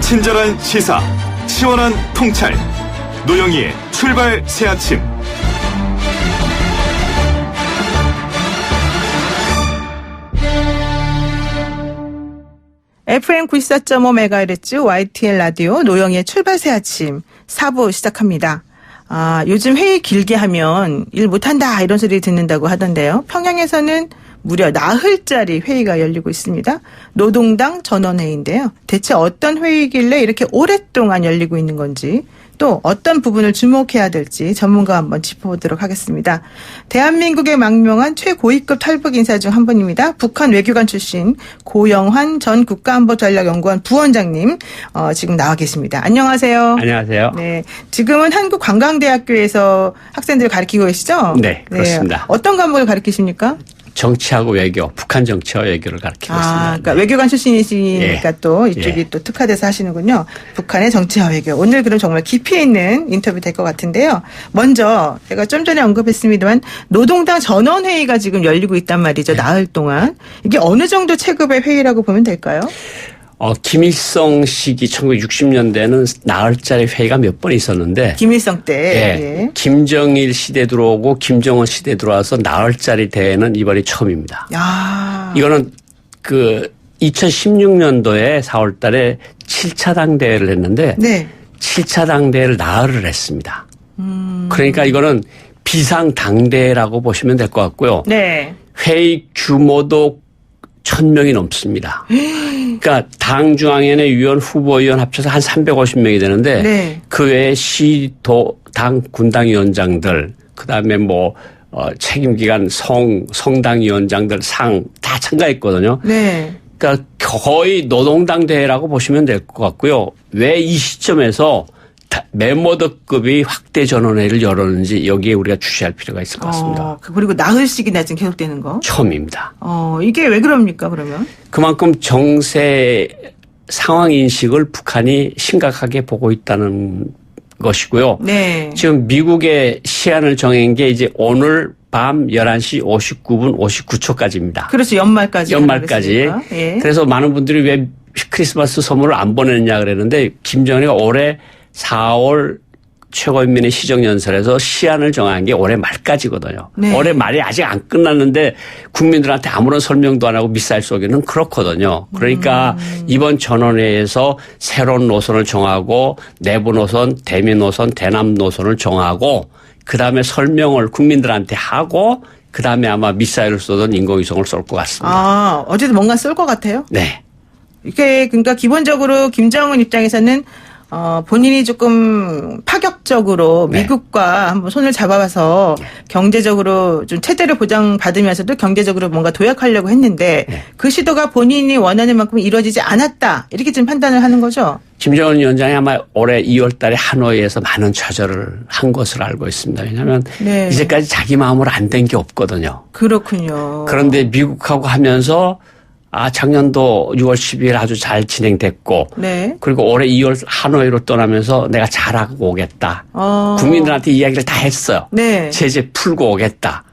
친절한 시사, 시원한 통찰. 노영희의 출발 새아침. FM 94.5MHz YTN 라디오 노영희의 출발 새아침 4부 시작합니다. 요즘 회의 길게 하면 일 못한다 이런 소리 듣는다고 하던데요. 평양에서는 무려 나흘짜리 회의가 열리고 있습니다. 노동당 전원회의인데요. 대체 어떤 회의길래 이렇게 오랫동안 열리고 있는 건지, 또 어떤 부분을 주목해야 될지 전문가와 한번 짚어보도록 하겠습니다. 대한민국의 망명한 최고위급 탈북 인사 중 한 분입니다. 북한 외교관 출신 고영환 전 국가안보전략연구원 부원장님 지금 나와 계십니다. 안녕하세요. 안녕하세요. 네, 지금은 한국관광대학교에서 학생들을 가르치고 계시죠? 네, 그렇습니다. 네. 어떤 과목을 가르치십니까? 정치하고 외교, 북한 정치와 외교를 가르치고 있습니다. 그러니까 외교관 출신이시니까 또 이쪽이 또 특화돼서 하시는군요. 북한의 정치와 외교. 오늘 그럼 정말 깊이 있는 인터뷰 될 것 같은데요. 먼저 제가 좀 전에 언급했습니다만 노동당 전원회의가 지금 열리고 있단 말이죠. 나흘 동안. 이게 어느 정도 체급의 회의라고 보면 될까요? 김일성 시기 1960년대에는 나흘짜리 회의가 몇 번 있었는데. 김일성 때. 예. 김정일 시대 들어오고 김정은 시대 들어와서 나흘짜리 대회는 이번이 처음입니다. 야. 이거는 2016년도에 4월 달에 7차 당대회를 했는데. 네. 7차 당대회를 나흘을 했습니다. 그러니까 이거는 비상당대회라고 보시면 될 것 같고요. 네. 회의 규모도 1000명이 넘습니다. 그러니까 당 중앙위원회 위원, 후보위원 합쳐서 한 350명이 되는데 네. 그 외에 시, 도, 당, 군당위원장들, 그다음에 책임기관 성당위원장들 상 다 참가했거든요. 네. 그러니까 거의 노동당 대회라고 보시면 될 것 같고요. 왜 이 시점에서 메모드급이 확대 전원회의를 열었는지 여기에 우리가 주시할 필요가 있을 것 같습니다. 그리고 나흘씩이나 지금 계속되는 거? 처음입니다. 이게 왜 그럽니까, 그러면? 그만큼 정세 상황 인식을 북한이 심각하게 보고 있다는 것이고요. 네. 지금 미국의 시한을 정한 게 이제 오늘 밤 11시 59분 59초까지입니다. 그렇죠. 연말까지. 예. 그래서 많은 분들이 왜 크리스마스 선물을 안 보냈냐 그랬는데 김정은이가 올해 4월 최고인민의 시정연설에서 시한을 정한 게 올해 말까지거든요. 네. 올해 말이 아직 안 끝났는데 국민들한테 아무런 설명도 안 하고 미사일 쏘기는 그렇거든요. 그러니까 이번 전원회의에서 새로운 노선을 정하고 내부 노선, 대미 노선, 대남 노선을 정하고 그다음에 설명을 국민들한테 하고 그다음에 아마 미사일을 쏘든 인공위성을 쏠 것 같습니다. 어쨌든 뭔가 쏠 것 같아요? 네. 이게 그러니까 기본적으로 김정은 입장에서는 본인이 조금 파격적으로 미국과 한번 손을 잡아봐서 경제적으로 좀 체제를 보장받으면서도 경제적으로 뭔가 도약하려고 했는데 그 시도가 본인이 원하는 만큼 이루어지지 않았다. 이렇게 좀 판단을 하는 거죠. 김정은 위원장이 아마 올해 2월 달에 하노이에서 많은 좌절을 한 것으로 알고 있습니다. 왜냐하면 이제까지 자기 마음으로 안 된 게 없거든요. 그렇군요. 그런데 미국하고 하면서 작년도 6월 12일 아주 잘 진행됐고 그리고 올해 2월 하노이로 떠나면서 내가 잘하고 오겠다. 국민들한테 이야기를 다 했어요. 제재 풀고 오겠다.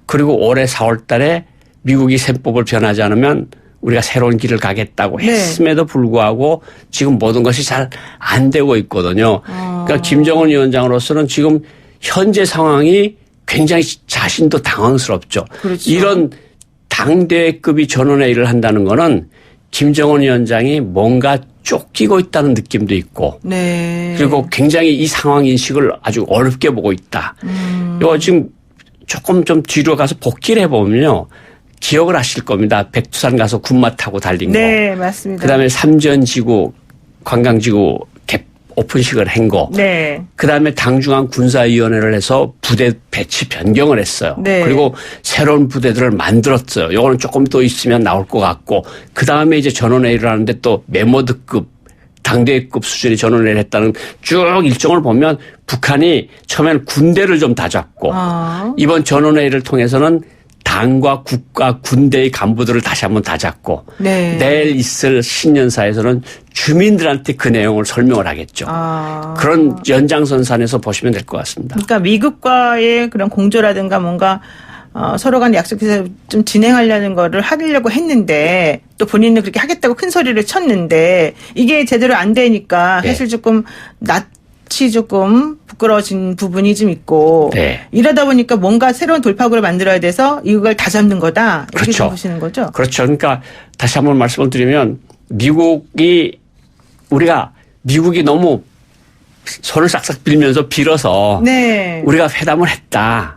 그리고 올해 4월 달에 미국이 셈법을 변하지 않으면 우리가 새로운 길을 가겠다고 했음에도 불구하고 지금 모든 것이 잘 안 되고 있거든요. 그러니까 김정은 위원장으로서는 지금 현재 상황이 굉장히 자신도 당황스럽죠. 그렇죠. 이런 당대회급이 전원회의를 한다는 거는 김정은 위원장이 뭔가 쫓기고 있다는 느낌도 있고 그리고 굉장히 이 상황 인식을 아주 어렵게 보고 있다. 이거 지금 조금 좀 뒤로 가서 복기를 해보면요. 기억을 하실 겁니다. 백두산 가서 군마 타고 달린 거. 네, 맞습니다. 그다음에 삼전지구 관광지구 오픈식을 한 거. 그다음에 당중앙 군사위원회를 해서 부대 배치 변경을 했어요. 그리고 새로운 부대들을 만들었어요. 요거는 조금 더 있으면 나올 것 같고 그다음에 이제 전원회의를 하는데 또 메모드급 당대회급 수준의 전원회의를 했다는 쭉 일정을 보면 북한이 처음에는 군대를 좀 다잡고 이번 전원회의를 통해서는 당과 국가 군대의 간부들을 다시 한번 다잡고 내일 있을 신년사에서는 주민들한테 그 내용을 설명을 하겠죠. 그런 연장선상에서 보시면 될 것 같습니다. 그러니까 미국과의 그런 공조라든가 뭔가 서로 간에 약속해서 좀 진행하려는 거를 하려고 했는데 또 본인은 그렇게 하겠다고 큰 소리를 쳤는데 이게 제대로 안 되니까 사실 조금 낯이 조금 부끄러워진 부분이 좀 있고 이러다 보니까 뭔가 새로운 돌파구를 만들어야 돼서 이걸 다 잡는 거다. 이렇게 그렇죠. 보시는 거죠? 그렇죠. 그러니까 다시 한번 말씀을 드리면 미국이 너무 손을 싹싹 빌어서 우리가 회담을 했다.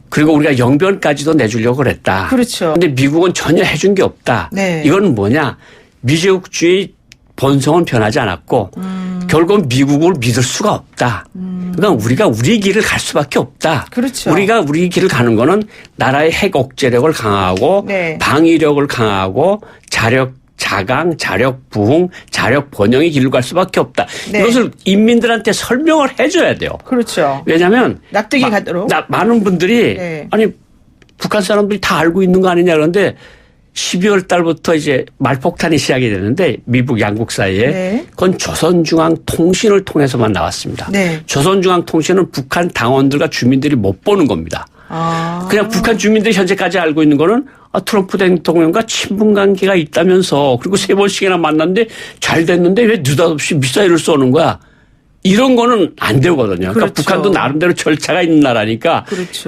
그리고 우리가 영변까지도 내주려고 그랬다. 그렇죠. 근데 미국은 전혀 해준 게 없다. 이건 뭐냐? 미제국주의 본성은 변하지 않았고 결국은 미국을 믿을 수가 없다. 그러니까 우리가 우리 길을 갈 수밖에 없다. 그렇죠. 우리가 우리 길을 가는 거는 나라의 핵 억제력을 강화하고 방위력을 강화하고 자강, 자력 부흥, 자력 번영의 길로 갈 수밖에 없다. 이것을 인민들한테 설명을 해줘야 돼요. 그렇죠. 왜냐하면 납득이 가도록 많은 분들이 아니 북한 사람들이 다 알고 있는 거 아니냐 그런데 12월 달부터 이제 말폭탄이 시작이 되는데 미국 양국 사이에 그건 조선중앙통신을 통해서만 나왔습니다. 조선중앙통신은 북한 당원들과 주민들이 못 보는 겁니다. 그냥 북한 주민들이 현재까지 알고 있는 거는 트럼프 대통령과 친분 관계가 있다면서 그리고 3번씩이나 만났는데 잘 됐는데 왜 느닷없이 미사일을 쏘는 거야. 이런 거는 안 되거든요. 그러니까 북한도 나름대로 절차가 있는 나라니까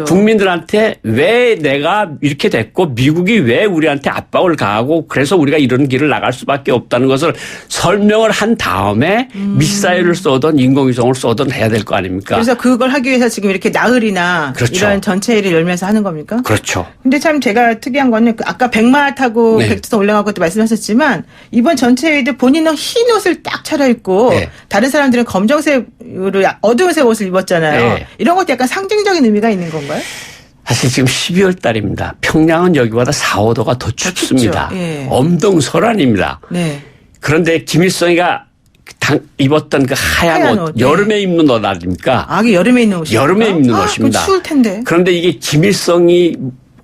국민들한테 왜 내가 이렇게 됐고 미국이 왜 우리한테 압박을 가하고 그래서 우리가 이런 길을 나갈 수밖에 없다는 것을 설명을 한 다음에 미사일을 쏘든 인공위성을 쏘든 해야 될 거 아닙니까? 그래서 그걸 하기 위해서 지금 이렇게 나흘이나 이런 전체회의를 열면서 하는 겁니까? 그렇죠. 근데 참 제가 특이한 거는 아까 백마 타고 백두산 올라간 것도 말씀하셨지만 이번 전체회의도 본인은 흰 옷을 딱 차려입고 다른 사람들은 검정색 어두운색 옷을 입었잖아요. 이런 것도 약간 상징적인 의미가 있는 건가요? 사실 지금 12월 달입니다. 평양은 여기보다 4, 5도가 더 춥습니다. 엄동설안입니다. 그런데 김일성이가 입었던 그 하얀 옷, 여름에 입는 옷 아닙니까? 이게 여름에 입는 옷이요? 여름에 입는 옷입니다. 추울 텐데. 그런데 이게 김일성이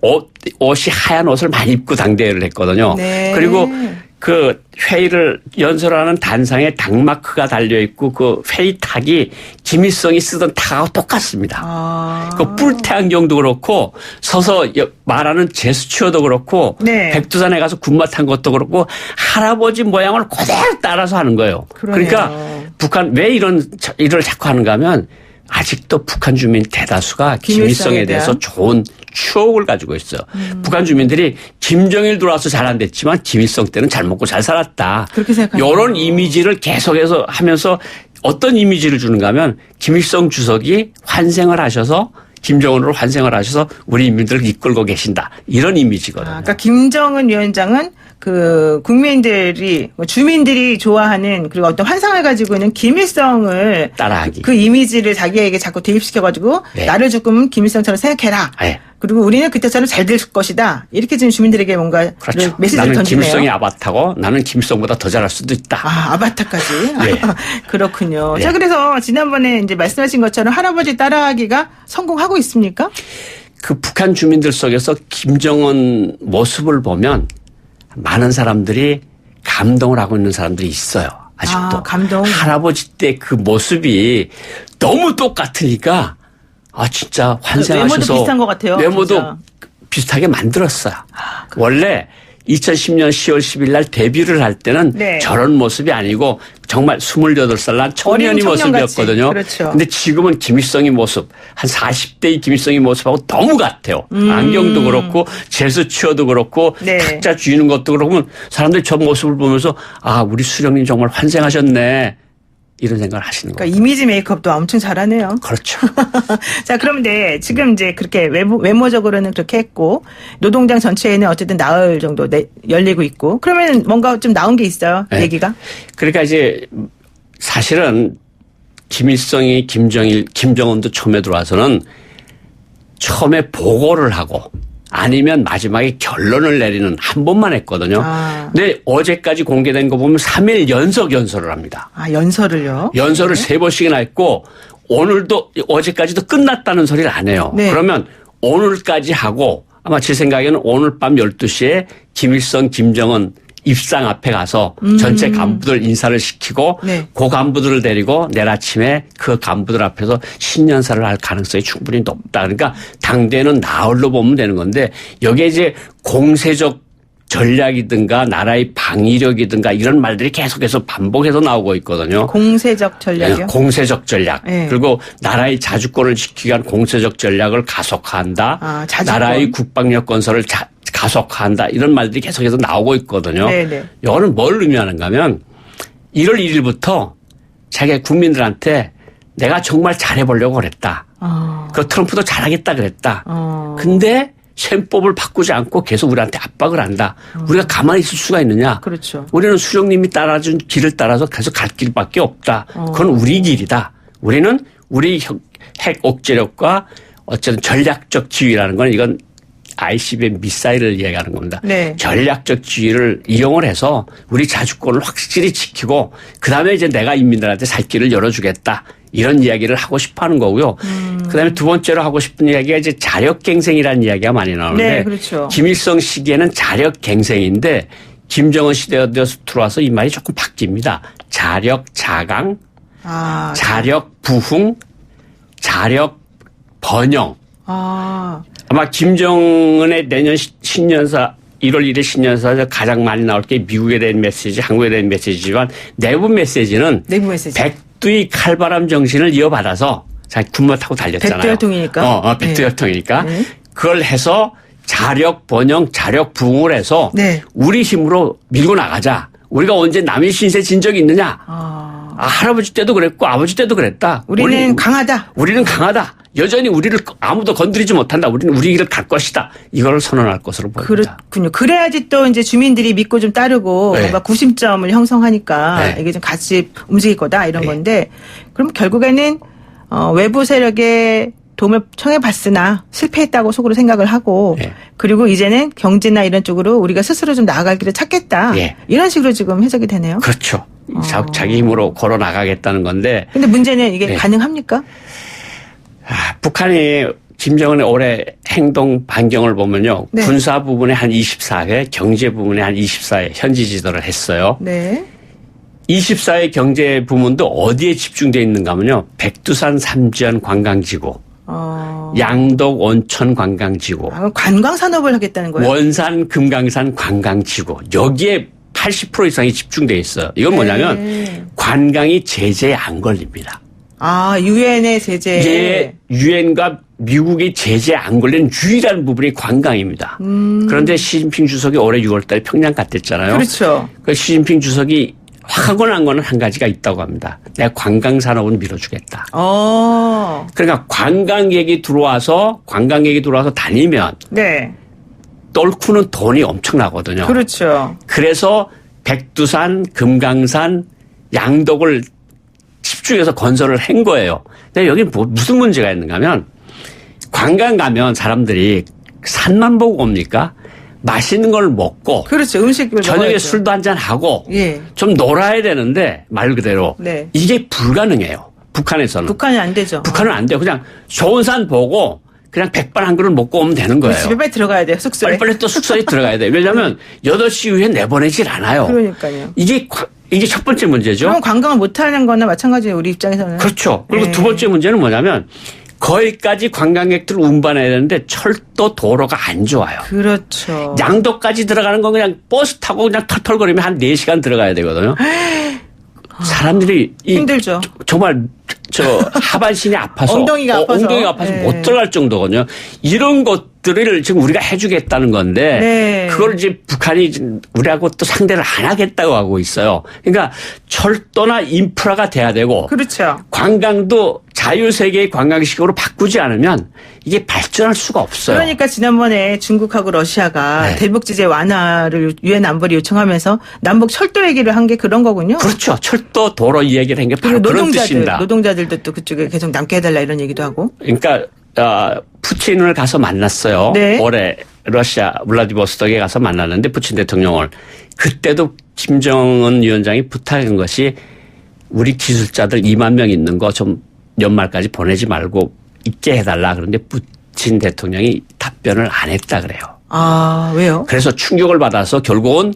옷이 하얀 옷을 많이 입고 당대회를 했거든요. 그리고 그 회의를 연설하는 단상에 당마크가 달려있고 그 회의탁이 김일성이 쓰던 탁하고 똑같습니다. 그 뿔테 안경도 그렇고 서서 말하는 제스처도 그렇고 백두산에 가서 군마 탄 것도 그렇고 할아버지 모양을 그대로 따라서 하는 거예요. 그러니까 북한 왜 이런 일을 자꾸 하는가 하면 아직도 북한 주민 대다수가 김일성에 대해서 좋은 추억을 가지고 있어요. 북한 주민들이 김정일 들어와서 잘 안 됐지만 김일성 때는 잘 먹고 잘 살았다. 그렇게 생각합니다. 이런 이미지를 계속해서 하면서 어떤 이미지를 주는가 하면 김일성 주석이 환생을 하셔서 김정은으로 환생을 하셔서 우리 인민들을 이끌고 계신다. 이런 이미지거든요. 그러니까 김정은 위원장은 그 국민들이 주민들이 좋아하는 그리고 어떤 환상을 가지고 있는 김일성을 따라하기. 그 이미지를 자기에게 자꾸 대입시켜가지고 나를 조금 김일성처럼 생각해라. 그리고 우리는 그때처럼 잘 될 것이다. 이렇게 지금 주민들에게 뭔가 메시지를 나는 던지네요. 김일성이 아바타고 나는 김일성보다 더 잘할 수도 있다. 아바타까지. 그렇군요. 자, 그래서 지난번에 이제 말씀하신 것처럼 할아버지 따라하기가 성공하고 있습니까? 그 북한 주민들 속에서 김정은 모습을 보면 많은 사람들이 감동을 하고 있는 사람들이 있어요. 아직도. 감동. 할아버지 때 그 모습이 너무 똑같으니까 진짜 환생하셔서. 외모도 비슷한 것 같아요. 외모도 진짜. 비슷하게 만들었어요. 원래 2010년 10월 10일 날 데뷔를 할 때는 저런 모습이 아니고 정말 28살 난 청년이 모습이었거든요. 그런데 지금은 김일성의 모습, 한 40대의 김일성의 모습하고 너무 같아요. 안경도 그렇고 제스처도 그렇고 탁자 쥐는 것도 그렇고 사람들이 저 모습을 보면서 우리 수령님 정말 환생하셨네. 이런 생각을 하시는 거예요. 이미지 메이크업도 엄청 잘하네요. 그렇죠. 자, 그런데 지금 이제 그렇게 외모적으로는 그렇게 했고 노동당 전체에는 어쨌든 나흘 정도 열리고 있고 그러면 뭔가 좀 나온 게 있어요. 얘기가. 그러니까 이제 사실은 김일성이 김정은도 처음에 들어와서는 처음에 보고를 하고 아니면 마지막에 결론을 내리는 한 번만 했거든요. 근데 어제까지 공개된 거 보면 3일 연설을 합니다. 연설을요? 연설을 3번씩이나 했고 어제까지도 끝났다는 소리를 안 해요. 그러면 오늘까지 하고 아마 제 생각에는 오늘 밤 12시에 김일성, 김정은 입상 앞에 가서 전체 간부들 인사를 시키고 네. 그 간부들을 데리고 내일 아침에 그 간부들 앞에서 신년사를 할 가능성이 충분히 높다. 그러니까 당대는 나흘로 보면 되는 건데 여기에 이제 공세적 전략이든가 나라의 방위력이든가 이런 말들이 계속해서 반복해서 나오고 있거든요. 공세적 전략이요? 네, 공세적 전략. 네. 그리고 나라의 자주권을 지키기 위한 공세적 전략을 가속화한다. 나라의 국방력 건설을 가속화한다. 이런 말들이 계속해서 나오고 있거든요. 네네. 이거는 뭘 의미하는가 하면 1월 1일부터 자기 국민들한테 내가 정말 잘해보려고 그랬다. 그 트럼프도 잘하겠다 그랬다. 근데 셈법을 바꾸지 않고 계속 우리한테 압박을 한다. 우리가 가만히 있을 수가 있느냐. 그렇죠. 우리는 수령님이 따라준 길을 따라서 계속 갈 길밖에 없다. 그건 우리 길이다. 우리는 우리 핵 억제력과 어쨌든 전략적 지위라는 건 이건 ICBM 미사일을 이야기하는 겁니다. 네. 전략적 지위를 이용을 해서 우리 자주권을 확실히 지키고 그다음에 이제 내가 인민들한테 살 길을 열어주겠다. 이런 이야기를 하고 싶어 하는 거고요. 그다음에 두 번째로 하고 싶은 이야기가 이제 자력갱생이라는 이야기가 많이 나오는데 네, 그렇죠. 김일성 시기에는 자력갱생인데 김정은 시대가 되어서 들어와서 이 말이 조금 바뀝니다. 자력 자강, 자력 부흥, 자력 번영. 아마 김정은의 내년 신년사 1월 1일 신년사에서 가장 많이 나올 게 미국에 대한 메시지, 한국에 대한 메시지지만 내부 메시지는 백두의 칼바람 정신을 이어받아서 자기 군마 타고 달렸잖아요. 백두혈통이니까. 백두혈통이니까. 네. 그걸 해서 자력 번영, 자력 부흥을 해서 네. 우리 힘으로 밀고 나가자. 우리가 언제 남의 신세 진 적이 있느냐. 할아버지 때도 그랬고 아버지 때도 그랬다. 우리는 강하다. 우리는 강하다. 여전히 우리를 아무도 건드리지 못한다. 우리는 우리 길을 갈 것이다. 이걸 선언할 것으로 보입니다. 그렇군요. 그래야지 또 이제 주민들이 믿고 좀 따르고 네. 뭔가 구심점을 형성하니까 네. 이게 좀 같이 움직일 거다 이런 네. 건데 그럼 결국에는 외부 세력의 도움을 청해봤으나 실패했다고 속으로 생각을 하고 네. 그리고 이제는 경제나 이런 쪽으로 우리가 스스로 좀 나아갈 길을 찾겠다. 네. 이런 식으로 지금 해석이 되네요. 그렇죠. 자기 힘으로 걸어 나가겠다는 건데. 근데 문제는 이게 네. 가능합니까? 북한이 김정은의 올해 행동 반경을 보면요. 네. 군사 부분에 한 24회, 경제 부분에 한 24회 현지 지도를 했어요. 네. 24회 경제 부문도 어디에 집중되어 있는가 하면요. 백두산 삼지연 관광지구, 양덕 온천 관광지구. 관광 산업을 하겠다는 거예요? 원산 금강산 관광지구. 여기에 80% 이상이 집중되어 있어요. 이건 뭐냐면 네. 관광이 제재에 안 걸립니다. 유엔의 제재. 예, 유엔과 미국의 제재에 안 걸린 유일한 부분이 관광입니다. 그런데 시진핑 주석이 올해 6월 달에 평양 갔댔잖아요. 그렇죠. 시진핑 주석이 확언한 거는 한 가지가 있다고 합니다. 내가 관광 산업은 밀어주겠다. 그러니까 관광객이 들어와서 다니면 네. 똘쿠는 돈이 엄청나거든요. 그렇죠. 그래서 백두산, 금강산, 양덕을 집중해서 건설을 한 거예요. 근데 여기 무슨 문제가 있는가 하면 관광 가면 사람들이 산만 보고 옵니까? 맛있는 걸 먹고. 그렇죠. 음식을 저녁에 먹어야죠. 술도 한잔 하고. 예. 좀 놀아야 되는데 말 그대로. 네. 이게 불가능해요. 북한에서는. 북한이 안 되죠. 북한은 안 돼요. 그냥 좋은 산 보고 그냥 백반 한 그릇 먹고 오면 되는 거예요. 집에 빨리 들어가야 돼요. 숙소에. 빨리 또 숙소에 들어가야 돼요. 왜냐하면 8시 이후에 내보내질 않아요. 그러니까요. 이게 첫 번째 문제죠. 그럼 관광을 못하는 거나 마찬가지예요. 우리 입장에서는. 그렇죠. 그리고 두 번째 문제는 뭐냐면 거기까지 관광객들을 운반해야 되는데 철도 도로가 안 좋아요. 그렇죠. 양도까지 들어가는 건 그냥 버스 타고 그냥 털털거리면 한 4시간 들어가야 되거든요. 사람들이 힘들죠. 정말 하반신이 아파서 엉덩이가 아파서 네. 못 들어갈 정도거든요. 이런 것들을 지금 우리가 해주겠다는 건데 네. 그걸 이제 북한이 우리하고 또 상대를 안 하겠다고 하고 있어요. 그러니까 철도나 인프라가 돼야 되고 그렇죠. 관광도 자유세계의 관광식으로 바꾸지 않으면 이게 발전할 수가 없어요. 그러니까 지난번에 중국하고 러시아가 네. 대북 제재 완화를 유엔 안보리 요청하면서 남북 철도 얘기를 한 게 그런 거군요. 그렇죠. 철도 도로 이 얘기를 한 게 바로 그런 뜻입니다. 노동자들도 또 그쪽에 계속 남게 해달라 이런 얘기도 하고. 그러니까 푸틴을 가서 만났어요. 네. 올해 러시아 블라디보스톡에 가서 만났는데 푸틴 대통령을. 그때도 김정은 위원장이 부탁한 것이 우리 기술자들 2만 명 있는 거 좀 연말까지 보내지 말고 있게 해달라. 그런데 푸틴 대통령이 답변을 안 했다 그래요. 왜요? 그래서 충격을 받아서 결국은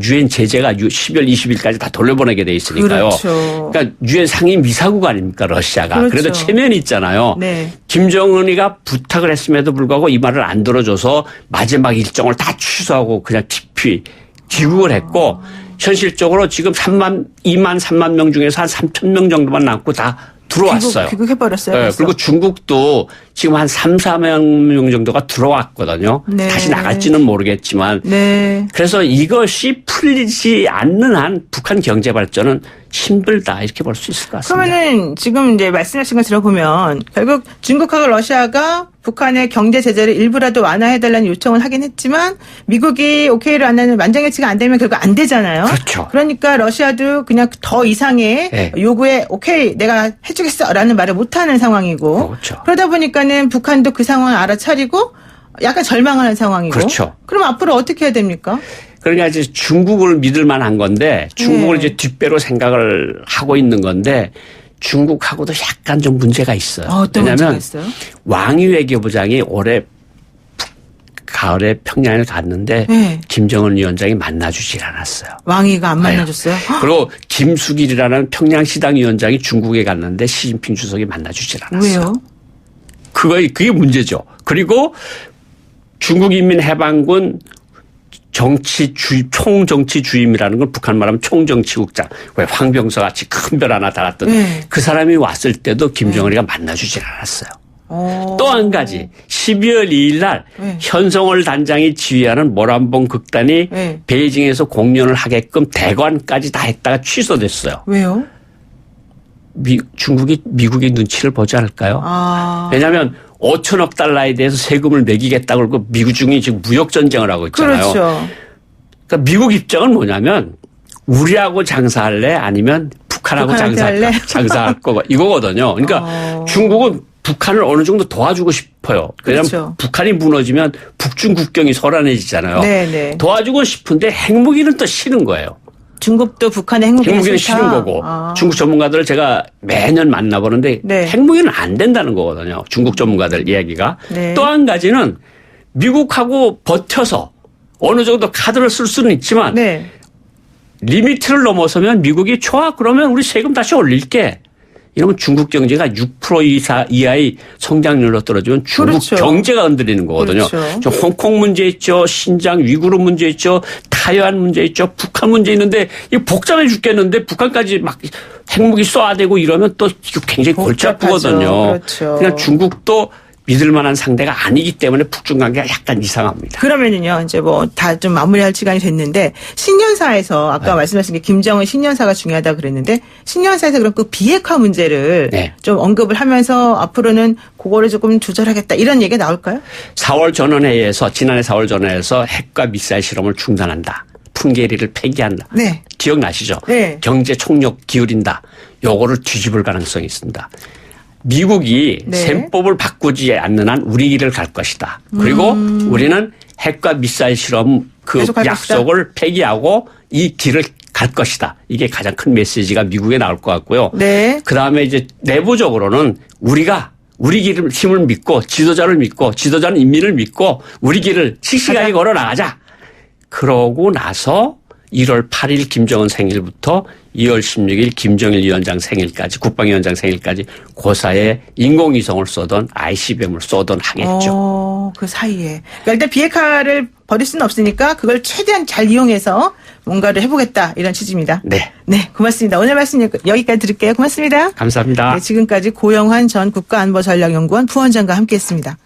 유엔 제재가 12월 20일까지 다 돌려보내게 돼 있으니까요. 그렇죠. 그러니까 유엔 상임 이사국 아닙니까 러시아가. 그렇죠. 그래도 체면이 있잖아요. 네. 김정은이가 부탁을 했음에도 불구하고 이 말을 안 들어줘서 마지막 일정을 다 취소하고 그냥 기피 귀국을 했고 현실적으로 지금 2만 3만 명 중에서 한 3천 명 정도만 남고 다 들어왔어요. 귀국해버렸어요. 네, 그리고 중국도 지금 한 3, 4만 명 정도가 들어왔거든요. 네. 다시 나갈지는 모르겠지만. 네. 그래서 이것이 풀리지 않는 한 북한 경제 발전은 힘들다 이렇게 볼 수 있을 것 같습니다. 그러면은 지금 이제 말씀하신 거 들어보면 결국 중국하고 러시아가 북한의 경제 제재를 일부라도 완화해달라는 요청을 하긴 했지만 미국이 오케이를 안 하는 만장일치가 안 되면 결국 안 되잖아요. 그렇죠. 그러니까 러시아도 그냥 더 이상의 네. 요구에 오케이 내가 해주겠어라는 말을 못하는 상황이고 그렇죠. 그러다 보니까는 북한도 그 상황을 알아차리고 약간 절망하는 상황이고 그렇죠. 그럼 앞으로 어떻게 해야 됩니까? 그러니까 이제 중국을 믿을 만한 건데 중국을 이제 뒷배로 생각을 하고 있는 건데 중국하고도 약간 좀 문제가 있어요. 어떤 문제가 있어요? 왕이 외교부장이 올해 가을에 평양을 갔는데 김정은 위원장이 만나주질 않았어요. 왕이가 안 만나줬어요? 그리고 김수길이라는 평양시당 위원장이 중국에 갔는데 시진핑 주석이 만나주질 않았어요. 왜요? 그게 문제죠. 그리고 중국인민해방군 총정치주임이라는 걸 북한 말하면 총정치국장. 왜 황병서 같이 큰 별 하나 달았던 그 사람이 왔을 때도 김정은이가 만나주질 않았어요. 또 한 가지 12월 2일 날 현성월 단장이 지휘하는 모란봉 극단이 베이징에서 공연을 하게끔 대관까지 다 했다가 취소됐어요. 왜요? 중국이 미국의 눈치를 보지 않을까요? 왜냐하면 5천억 달러에 대해서 세금을 매기겠다고 그러고 미국 중이 지금 무역 전쟁을 하고 있잖아요. 그렇죠. 그러니까 미국 입장은 뭐냐면 우리하고 장사할래 아니면 북한하고 장사할 거 이거거든요. 그러니까 중국은 북한을 어느 정도 도와주고 싶어요. 왜냐하면 그렇죠. 북한이 무너지면 북중 국경이 소란해지잖아요. 네네. 도와주고 싶은데 핵무기는 또 싫은 거예요. 중국도 북한의 핵무기는 싫은 거고 중국 전문가들을 제가 매년 만나보는데 핵무기는 안 된다는 거거든요. 중국 전문가들 이야기가. 또 한 가지는 미국하고 버텨서 어느 정도 카드를 쓸 수는 있지만 리미트를 넘어서면 미국이 좋아 그러면 우리 세금 다시 올릴게. 이러면 중국 경제가 6% 이하의 성장률로 떨어지면 중국 그렇죠. 경제가 흔들리는 거거든요. 그렇죠. 홍콩 문제 있죠. 신장 위구르 문제 있죠. 타이완 문제 있죠. 북한 문제 있는데 이 복잡해 죽겠는데 북한까지 막 핵무기 쏘아대고 이러면 또 굉장히 골치 아프거든요. 그렇죠. 그러니까 중국도 믿을 만한 상대가 아니기 때문에 북중 관계가 약간 이상합니다. 그러면은요, 이제 뭐 다 좀 마무리할 시간이 됐는데 신년사에서 아까 말씀하신 게 김정은 신년사가 중요하다 그랬는데 신년사에서 그럼 그 비핵화 문제를 좀 언급을 하면서 앞으로는 그거를 조금 조절하겠다 이런 얘기가 나올까요? 4월 전원회의에서 지난해 4월 전원회의에서 핵과 미사일 실험을 중단한다. 풍계리를 폐기한다. 기억나시죠? 경제 총력 기울인다. 요거를 뒤집을 가능성이 있습니다. 미국이 셈법을 바꾸지 않는 한 우리 길을 갈 것이다. 그리고 우리는 핵과 미사일 실험 그 약속을 폐기하고 이 길을 갈 것이다. 이게 가장 큰 메시지가 미국에 나올 것 같고요. 그다음에 이제 내부적으로는 우리가 우리 길을 힘을 믿고 지도자를 믿고 지도자는 인민을 믿고 우리 길을 씩씩하게 걸어 나가자. 그러고 나서 1월 8일 김정은 생일부터 2월 16일 김정일 위원장 생일까지 국방위원장 생일까지 그 사이에 인공위성을 쏘던 ICBM을 쏘던 하겠죠. 그 사이에. 그러니까 일단 비핵화를 버릴 수는 없으니까 그걸 최대한 잘 이용해서 뭔가를 해보겠다 이런 취지입니다. 네, 고맙습니다. 오늘 말씀 여기까지 드릴게요. 고맙습니다. 감사합니다. 지금까지 고영환 전 국가안보전략연구원 부원장과 함께했습니다.